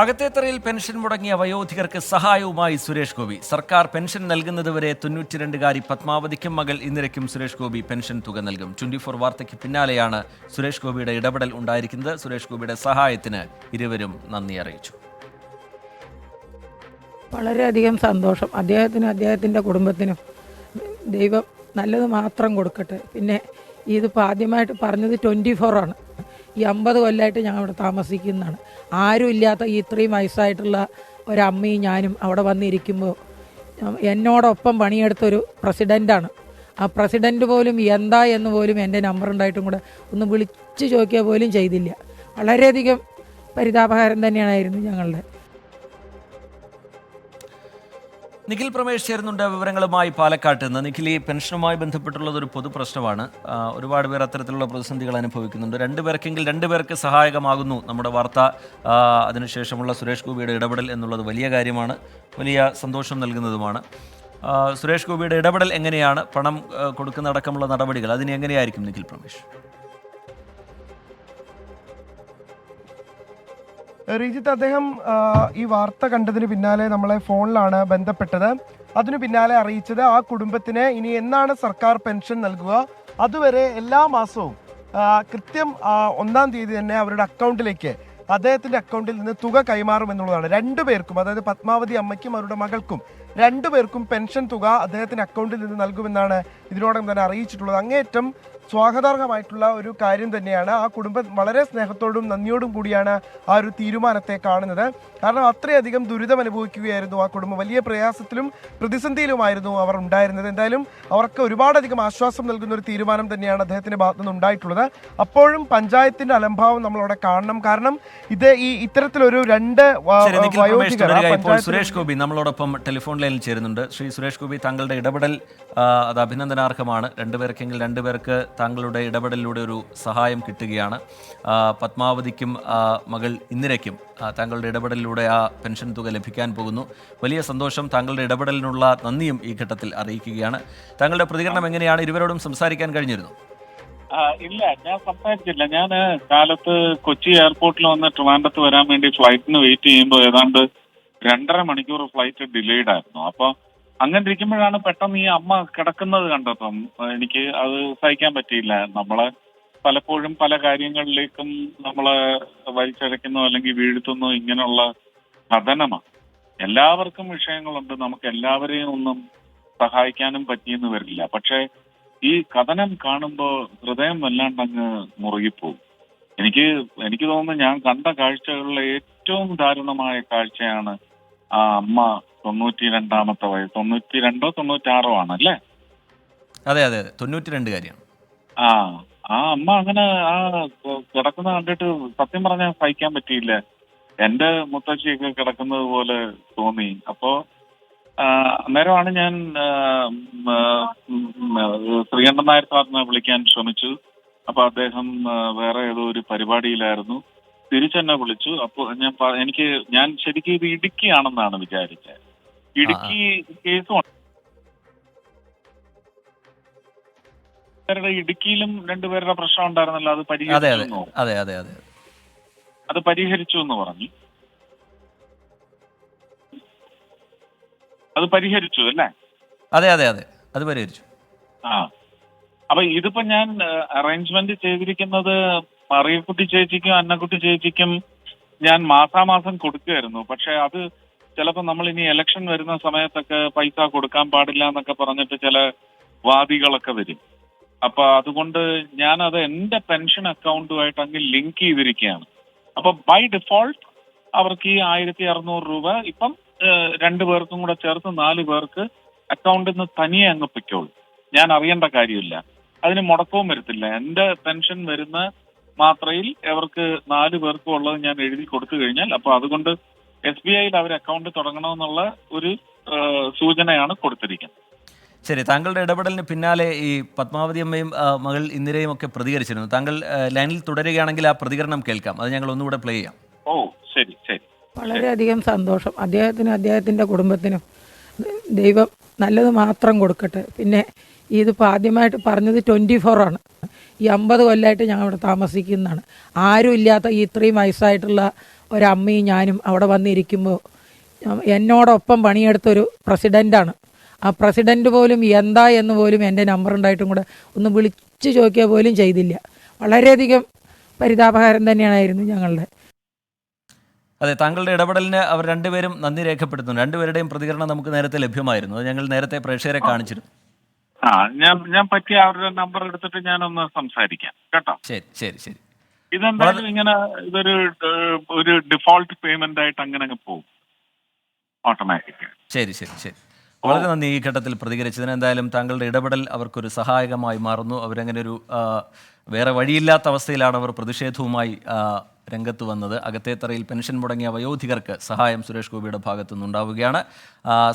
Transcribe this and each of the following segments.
അകത്തേത്തറയിൽ pension മുടങ്ങിയ വയോധികർക്ക് സഹായവുമായി സുരേഷ് ഗോപി. സർക്കാർ pension നൽകുന്നതുവരെ 92കാരി പത്മാവതിക്കും മകൾ ഇന്ദിരയ്ക്കും സുരേഷ് ഗോപി പെൻഷൻ തുക നൽകും. 24 വാർത്തയ്ക്ക് പിന്നാലെയാണ് സുരേഷ് ഗോപിയുടെ ഇടപെടൽ ഉണ്ടായിരിക്കുന്നത്. സുരേഷ് ഗോപിയുടെ സഹായത്തിന് ഇരുവരും നന്ദി അറിയിച്ചു. വളരെയധികം സന്തോഷം. അദ്ദേഹത്തിൻ്റെ കുടുംബത്തിനും ദൈവം നല്ലത് മാത്രം കൊടുക്കട്ടെ. പിന്നെ ഇതിപ്പോൾ ആദ്യമായിട്ട് പറഞ്ഞത് 24 ആണ്. ഈ 50 കൊല്ലമായിട്ട് ഞങ്ങൾ അവിടെ താമസിക്കുന്നതാണ്. ആരും ഇല്ലാത്ത ഈ ഇത്രയും വയസ്സായിട്ടുള്ള ഒരമ്മയും ഞാനും അവിടെ വന്നിരിക്കുമ്പോൾ എന്നോടൊപ്പം പണിയെടുത്തൊരു പ്രസിഡൻ്റാണ്. ആ പ്രസിഡൻ്റ് പോലും എന്താ എന്ന് പോലും എൻ്റെ നമ്പർ ഉണ്ടായിട്ടും കൂടെ ഒന്ന് വിളിച്ച് ചോദിക്കുക പോലും ചെയ്തില്ല. വളരെയധികം പരിതാപകരം തന്നെയായിരുന്നു ഞങ്ങളുടെ. നിഖിൽ പ്രമേഷ് ചേരുന്നുണ്ട് വിവരങ്ങളുമായി പാലക്കാട്ട് നിന്ന്. നിഖിൽ, ഈ പെൻഷനുമായി ബന്ധപ്പെട്ടുള്ളത് ഒരു പൊതു പ്രശ്നമാണ്. ഒരുപാട് പേർ അത്തരത്തിലുള്ള പ്രതിസന്ധികൾ അനുഭവിക്കുന്നുണ്ട്. രണ്ടുപേർക്ക് സഹായകമാകുന്നു നമ്മുടെ വാർത്ത. അതിനുശേഷമുള്ള സുരേഷ് ഗോപിയുടെ ഇടപെടൽ എന്നുള്ളത് വലിയ കാര്യമാണ്, വലിയ സന്തോഷം നൽകുന്നതുമാണ്. സുരേഷ് ഗോപിയുടെ ഇടപെടൽ എങ്ങനെയാണ്? പണം കൊടുക്കുന്നതടക്കമുള്ള നടപടികൾ അതിന് എങ്ങനെയായിരിക്കും നിഖിൽ പ്രമേഷ്? റീജിത്ത്, അദ്ദേഹം ഈ വാർത്ത കണ്ടതിന് പിന്നാലെ നമ്മളെ ഫോണിലാണ് ബന്ധപ്പെട്ടത്. അതിനു പിന്നാലെ അറിയിച്ചത് ആ കുടുംബത്തിന് ഇനി എന്നാണ് സർക്കാർ പെൻഷൻ നൽകുക, അതുവരെ എല്ലാ മാസവും കൃത്യം 1-ാം തീയതി തന്നെ അവരുടെ അക്കൗണ്ടിലേക്ക്, അദ്ദേഹത്തിൻ്റെ അക്കൗണ്ടിൽ നിന്ന് തുക കൈമാറും എന്നുള്ളതാണ്. രണ്ടുപേർക്കും, അതായത് പത്മാവതി അമ്മയ്ക്കും അവരുടെ മകൾക്കും രണ്ടുപേർക്കും പെൻഷൻ തുക അദ്ദേഹത്തിൻ്റെ അക്കൗണ്ടിൽ നിന്ന് നൽകുമെന്നാണ് ഇതിനോടകം തന്നെ അറിയിച്ചിട്ടുള്ളത്. അങ്ങേയറ്റം സ്വാഗതാർഹമായിട്ടുള്ള ഒരു കാര്യം തന്നെയാണ്. ആ കുടുംബം വളരെ സ്നേഹത്തോടും നന്ദിയോടും കൂടിയാണ് ആ ഒരു തീരുമാനത്തെ കാണുന്നത്. കാരണം അത്രയധികം ദുരിതം അനുഭവിക്കുകയായിരുന്നു ആ കുടുംബം. വലിയ പ്രയാസത്തിലും പ്രതിസന്ധിയിലുമായിരുന്നു അവർ ഉണ്ടായിരുന്നത്. എന്തായാലും അവർക്ക് ഒരുപാടധികം ആശ്വാസം നൽകുന്ന ഒരു തീരുമാനം തന്നെയാണ് അദ്ദേഹത്തിന്റെ ഭാഗത്തു നിന്ന് ഉണ്ടായിട്ടുള്ളത്. അപ്പോഴും പഞ്ചായത്തിന്റെ അലംഭാവം നമ്മളവിടെ കാണണം. കാരണം ഇത് ഇത്തരത്തിലൊരു രണ്ട് സുരേഷ് ഗോപി നമ്മളോടൊപ്പം ടെലിഫോൺ ലൈനിൽ ചേരുന്നുണ്ട്. ശ്രീ സുരേഷ് ഗോപി, താങ്കളുടെ ഇടപെടൽ അത് അഭിനന്ദനാർഹമാണ്. രണ്ടുപേർക്ക് താങ്കളുടെ ഇടപെടലിലൂടെ ഒരു സഹായം കിട്ടുകയാണ്. പത്മാവതിക്കും മകൾ ഇന്ദിരയ്ക്കും താങ്കളുടെ ഇടപെടലിലൂടെ ആ പെൻഷൻ തുക ലഭിക്കാൻ പോകുന്നു. വലിയ സന്തോഷം. താങ്കളുടെ ഇടപെടലിനുള്ള നന്ദിയും ഈ ഘട്ടത്തിൽ അറിയിക്കുകയാണ്. താങ്കളുടെ പ്രതികരണം എങ്ങനെയാണ്? ഇരുവരോടും സംസാരിക്കാൻ കഴിഞ്ഞിരുന്നു? ഇല്ല, ഞാൻ സംസാരിച്ചില്ല. ഞാൻ കാലത്ത് കൊച്ചി എയർപോർട്ടിൽ വന്ന് ട്രിവാൻഡ്രത്ത് വരാൻ വേണ്ടി ഫ്ലൈറ്റിന് വെയിറ്റ് ചെയ്യുമ്പോൾ ഏതാണ്ട് 2.5 മണിക്കൂർ ഫ്ലൈറ്റ് ഡിലേഡ് ആയിരുന്നു. അപ്പൊ അങ്ങനെ ഇരിക്കുമ്പോഴാണ് പെട്ടെന്ന് ഈ അമ്മ കിടക്കുന്നത് കണ്ടപ്പം എനിക്ക് അത് സഹിക്കാൻ പറ്റിയില്ല. നമ്മളെ പലപ്പോഴും പല കാര്യങ്ങളിലേക്കും നമ്മളെ വലിച്ചഴക്കുന്നോ അല്ലെങ്കിൽ വീഴ്ത്തുന്നോ ഇങ്ങനെയുള്ള കഥനമാണ്. എല്ലാവർക്കും വിഷയങ്ങളുണ്ട്, നമുക്ക് എല്ലാവരെയും ഒന്നും സഹായിക്കാനും പറ്റിയെന്ന് വരില്ല. പക്ഷെ ഈ കഥനം കാണുമ്പോൾ ഹൃദയം വല്ലാണ്ടങ്ങ് മുറുകിപ്പോകും. എനിക്ക് തോന്നുന്നു ഞാൻ കണ്ട കാഴ്ചകളിലെ ഏറ്റവും ദാരുണമായ കാഴ്ചയാണ് ആ അമ്മ 92-ാമത്തെ വയസ്സ്, 92-ഓ 96-ഓ ആണല്ലേ? അതെ, 92കാരിയാണ്. ആ അമ്മ അങ്ങനെ ആ കിടക്കുന്ന കണ്ടിട്ട് സത്യം പറഞ്ഞാൽ സഹിക്കാൻ പറ്റിയില്ല. എന്റെ മുത്തശ്ശിയൊക്കെ കിടക്കുന്നത് പോലെ തോന്നി. അപ്പോ അന്നേരമാണ് ഞാൻ ശ്രീകണ്ഠൻ നായർ സാറിനെ വിളിക്കാൻ ശ്രമിച്ചു. അപ്പൊ അദ്ദേഹം വേറെ ഏതോ ഒരു പരിപാടിയിലായിരുന്നു. തിരിച്ചെന്നെ വിളിച്ചു. അപ്പോൾ ഞാൻ ശരിക്കും ഇത് ഇടുക്കിയാണെന്നാണ് വിചാരിച്ചത്. ഇടുക്കി കേസും ഇടുക്കിയിലും രണ്ടുപേരുടെ പ്രശ്നം ഉണ്ടായിരുന്നല്ലോ, അത് പരിഹരിച്ചു എന്ന് പറഞ്ഞു. അത് പരിഹരിച്ചു അല്ലേ? അതെ, അത് പരിഹരിച്ചു. അപ്പൊ ഇതിപ്പോ ഞാൻ അറേഞ്ച്മെന്റ് ചെയ്തിരിക്കുന്നത് മറിയക്കുട്ടി ചേച്ചിക്കും അന്നക്കുട്ടി ചേച്ചിക്കും ഞാൻ മാസാമാസം കൊടുക്കുമായിരുന്നു. പക്ഷെ അത് ചിലപ്പോൾ നമ്മൾ ഇനി ഇലക്ഷൻ വരുന്ന സമയത്തൊക്കെ പൈസ കൊടുക്കാൻ പാടില്ല എന്നൊക്കെ പറഞ്ഞിട്ട് ചില വാദികളൊക്കെ വരും. അപ്പൊ അതുകൊണ്ട് ഞാനത് എന്റെ പെൻഷൻ അക്കൗണ്ടുമായിട്ട് അങ്ങ് ലിങ്ക് ചെയ്തിരിക്കുകയാണ്. അപ്പൊ ബൈ ഡിഫോൾട്ട് അവർക്ക് ഈ 1600 രൂപ ഇപ്പം 2 പേർക്കും കൂടെ ചേർത്ത് 4 പേർക്ക് അക്കൗണ്ടിൽ നിന്ന് തനിയെ അങ്ങ് പൊയ്ക്കോളൂ. ഞാൻ അറിയേണ്ട കാര്യമില്ല, അതിന് മുടക്കവും വരത്തില്ല. എന്റെ പെൻഷൻ വരുന്ന മാത്രയിൽ അവർക്ക് 4 പേർക്കും ഉള്ളത് ഞാൻ എഴുതി കൊടുത്തു കഴിഞ്ഞാൽ, അപ്പൊ അതുകൊണ്ട് SBIയിൽ അവർ അക്കൗണ്ട് തുടങ്ങണമെന്നുള്ള ഒരു സൂചനയാണ് കൊടുത്തിരിക്കുന്നത്. ശരി, താങ്കളുടെ ഇടപെടലിന് പിന്നാലെ ഈ പത്മാവതി അമ്മയും മകൾ ഇന്ദിരയും ഒക്കെ പ്രതികരിച്ചിരുന്നു. താങ്കൾ ലൈനിൽ തുടരുകയാണെങ്കിൽ ആ പ്രതികരണം കേൾക്കാം. അത് ഞങ്ങൾ ഒന്നുകൂടെ പ്ലേ ചെയ്യാം. ഓ ശരി. വളരെയധികം സന്തോഷം. അദ്ദേഹത്തിൻ്റെ കുടുംബത്തിനും ദൈവം നല്ലത് മാത്രം കൊടുക്കട്ടെ. പിന്നെ ഇതിപ്പോൾ ആദ്യമായിട്ട് പറഞ്ഞത് 24 ആണ്. ഈ 50 കൊല്ലമായിട്ട് ഞങ്ങൾ അവിടെ താമസിക്കുന്നതാണ്. ആരും ഇല്ലാത്ത ഈ ഇത്രയും വയസ്സായിട്ടുള്ള ഒരമ്മയും ഞാനും അവിടെ വന്നിരിക്കുമ്പോൾ എന്നോടൊപ്പം പണിയെടുത്തൊരു പ്രസിഡൻ്റാണ്. ആ പ്രസിഡൻ്റ് പോലും എന്താ എന്ന് പോലും എൻ്റെ നമ്പർ ഉണ്ടായിട്ടും കൂടെ ഒന്ന് വിളിച്ചു ചോദിക്കുക പോലും ചെയ്തില്ല. വളരെയധികം പരിതാപകരം തന്നെയായിരുന്നു ഞങ്ങളുടെ. അതെ, താങ്കളുടെ ഇടപെടലിന് അവർ രണ്ടുപേരും നന്ദി രേഖപ്പെടുത്തുന്നു. രണ്ടുപേരുടെയും പ്രതികരണം നമുക്ക് നേരത്തെ ലഭ്യമായിരുന്നു. അത് ഞങ്ങൾ നേരത്തെ പ്രേക്ഷകരെ കാണിച്ചിരുന്നു. ഞാൻ പറ്റിയ അവരുടെ നമ്പർ എടുത്തിട്ട് ഞാനൊന്ന് സംസാരിക്കാം കേട്ടോ. ശരി ശരി ശരി. ഇതെന്തായാലും ഇങ്ങനെ ഒരു ഡിഫോൾട്ട് പേയ്മെന്റ് ആയിട്ട് അങ്ങനെ പോകും ഓട്ടോമാറ്റിക്. ശരി ശരി ശരി. വളരെ നന്ദി ഈ ഘട്ടത്തിൽ പ്രതികരിച്ചതിന്. എന്തായാലും താങ്കളുടെ ഇടപെടൽ അവർക്കൊരു സഹായകമായി മാറുന്നു. അവരങ്ങനെ ഒരു വേറെ വഴിയില്ലാത്ത അവസ്ഥയിലാണ് അവർ പ്രതിഷേധവുമായി രംഗത്ത് വന്നത്. അകത്തേത്തറയിൽ പെൻഷൻ മുടങ്ങിയ വയോധികർക്ക് സഹായം സുരേഷ് ഗോപിയുടെ ഭാഗത്തുനിന്നുണ്ടാവുകയാണ്.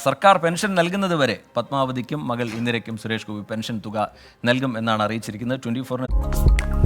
സർക്കാർ പെൻഷൻ നൽകുന്നത് വരെ പത്മാവതിക്കും മകൾ ഇന്ദിരയ്ക്കും സുരേഷ് ഗോപി പെൻഷൻ തുക നൽകും എന്നാണ് അറിയിച്ചിരിക്കുന്നത്. 24